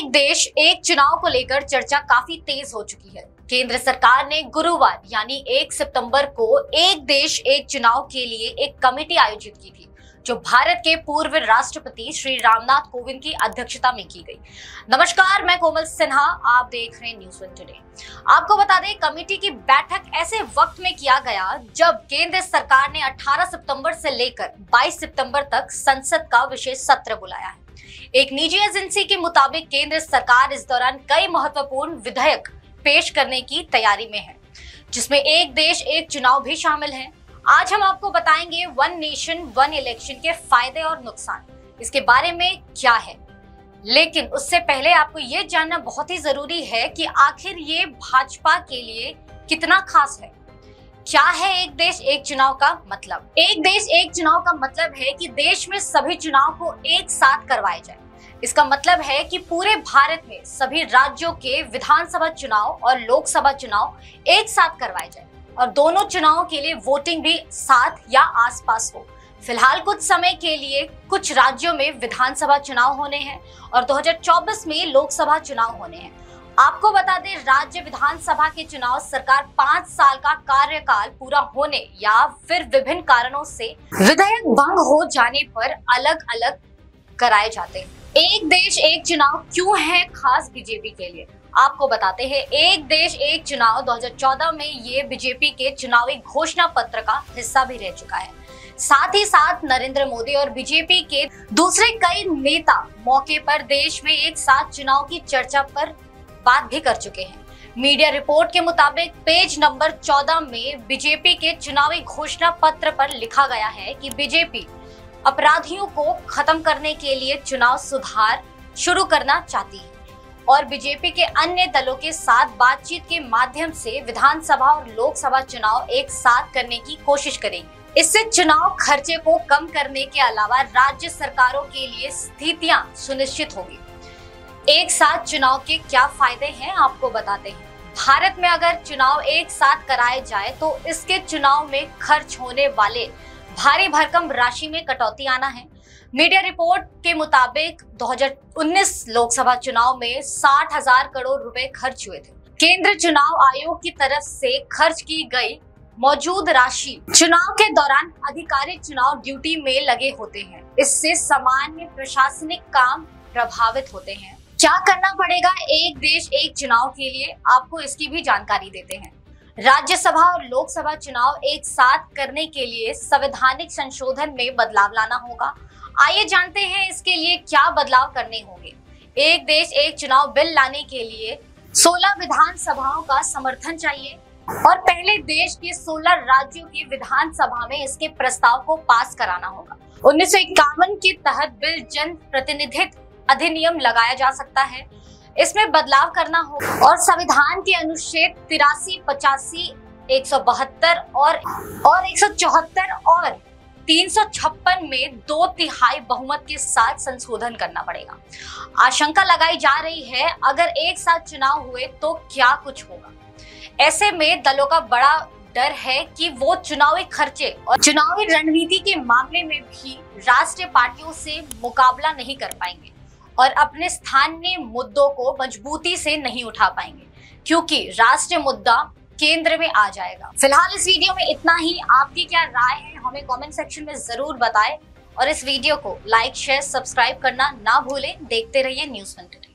एक देश एक चुनाव को लेकर चर्चा काफी तेज हो चुकी है। केंद्र सरकार ने गुरुवार यानी 1 सितंबर को एक देश एक चुनाव के लिए एक कमेटी आयोजित की थी, जो भारत के पूर्व राष्ट्रपति श्री रामनाथ कोविंद की अध्यक्षता में की गई। नमस्कार, मैं कोमल सिन्हा, आप देख रहे हैं न्यूज़ वन टुडे। आपको बता दें, कमेटी की बैठक ऐसे वक्त में किया गया जब केंद्र सरकार ने 18 सितंबर से लेकर 22 सितंबर तक संसद का विशेष सत्र बुलाया है। एक निजी एजेंसी के मुताबिक केंद्र सरकार इस दौरान कई महत्वपूर्ण विधेयक पेश करने की तैयारी में है, जिसमें एक देश एक चुनाव भी शामिल है। आज हम आपको बताएंगे वन नेशन वन इलेक्शन के फायदे और नुकसान, इसके बारे में क्या है। लेकिन उससे पहले आपको ये जानना बहुत ही जरूरी है कि आखिर ये भाजपा के लिए कितना खास है। क्या है एक देश एक चुनाव का मतलब? एक देश एक चुनाव का मतलब है कि देश में सभी चुनाव को एक साथ करवाए जाए। इसका मतलब है कि पूरे भारत में सभी राज्यों के विधानसभा चुनाव और लोकसभा चुनाव एक साथ करवाए जाए और दोनों चुनावों के लिए वोटिंग भी साथ या आसपास हो। फिलहाल कुछ समय के लिए कुछ राज्यों में विधानसभा चुनाव होने हैं और 2024 में लोकसभा चुनाव होने हैं। आपको बता दें, राज्य विधानसभा के चुनाव सरकार 5 साल का कार्यकाल पूरा होने या फिर विभिन्न कारणों से विधेयक भंग हो जाने पर अलग अलग कराए जाते हैं। एक देश एक चुनाव क्यों है खास बीजेपी के लिए, आपको बताते हैं। एक देश एक चुनाव 2014 में ये बीजेपी के चुनावी घोषणा पत्र का हिस्सा भी रह चुका है। साथ ही साथ नरेंद्र मोदी और बीजेपी के दूसरे कई नेता मौके पर देश में एक साथ चुनाव की चर्चा पर बात भी कर चुके हैं। मीडिया रिपोर्ट के मुताबिक पेज नंबर 14 में बीजेपी के चुनावी घोषणा पत्र पर लिखा गया है कि बीजेपी अपराधियों को खत्म करने के लिए चुनाव सुधार शुरू करना चाहती है और बीजेपी के अन्य दलों के साथ बातचीत के माध्यम से विधानसभा और लोकसभा चुनाव एक साथ करने की कोशिश करेगी। इससे चुनाव खर्चे को कम करने के अलावा राज्य सरकारों के लिए स्थितियां सुनिश्चित होगी। एक साथ चुनाव के क्या फायदे हैं, आपको बताते हैं। भारत में अगर चुनाव एक साथ कराए जाए तो इसके चुनाव में खर्च होने वाले भारी भरकम राशि में कटौती आना है। मीडिया रिपोर्ट के मुताबिक 2019 लोकसभा चुनाव में 60,000 करोड़ रुपए खर्च हुए थे। केंद्र चुनाव आयोग की तरफ से खर्च की गई मौजूद राशि चुनाव के दौरान अधिकारी चुनाव ड्यूटी में लगे होते हैं। इससे सामान्य प्रशासनिक काम प्रभावित होते हैं। क्या करना पड़ेगा एक देश एक चुनाव के लिए, आपको इसकी भी जानकारी देते हैं। राज्यसभा और लोकसभा चुनाव एक साथ करने के लिए संवैधानिक संशोधन में बदलाव लाना होगा। आइए जानते हैं इसके लिए क्या बदलाव करने होंगे। एक देश एक चुनाव बिल लाने के लिए 16 विधानसभाओं का समर्थन चाहिए और पहले देश के 16 राज्यों की विधानसभा में इसके प्रस्ताव को पास कराना होगा। 1951 के तहत बिल जन प्रतिनिधित्व अधिनियम लगाया जा सकता है, इसमें बदलाव करना होगा और संविधान के अनुच्छेद 83, 85, 172 और 174 और 356 में 2/3 बहुमत के साथ संशोधन करना पड़ेगा। आशंका लगाई जा रही है अगर एक साथ चुनाव हुए तो क्या कुछ होगा। ऐसे में दलों का बड़ा डर है कि वो चुनावी खर्चे और चुनावी रणनीति के मामले में भी राष्ट्रीय पार्टियों से मुकाबला नहीं कर पाएंगे और अपने स्थानीय मुद्दों को मजबूती से नहीं उठा पाएंगे, क्योंकि राष्ट्रीय मुद्दा केंद्र में आ जाएगा। फिलहाल इस वीडियो में इतना ही। आपकी क्या राय है हमें कमेंट सेक्शन में जरूर बताएं और इस वीडियो को लाइक, शेयर, सब्सक्राइब करना ना भूलें। देखते रहिए न्यूज़ वन टुडे।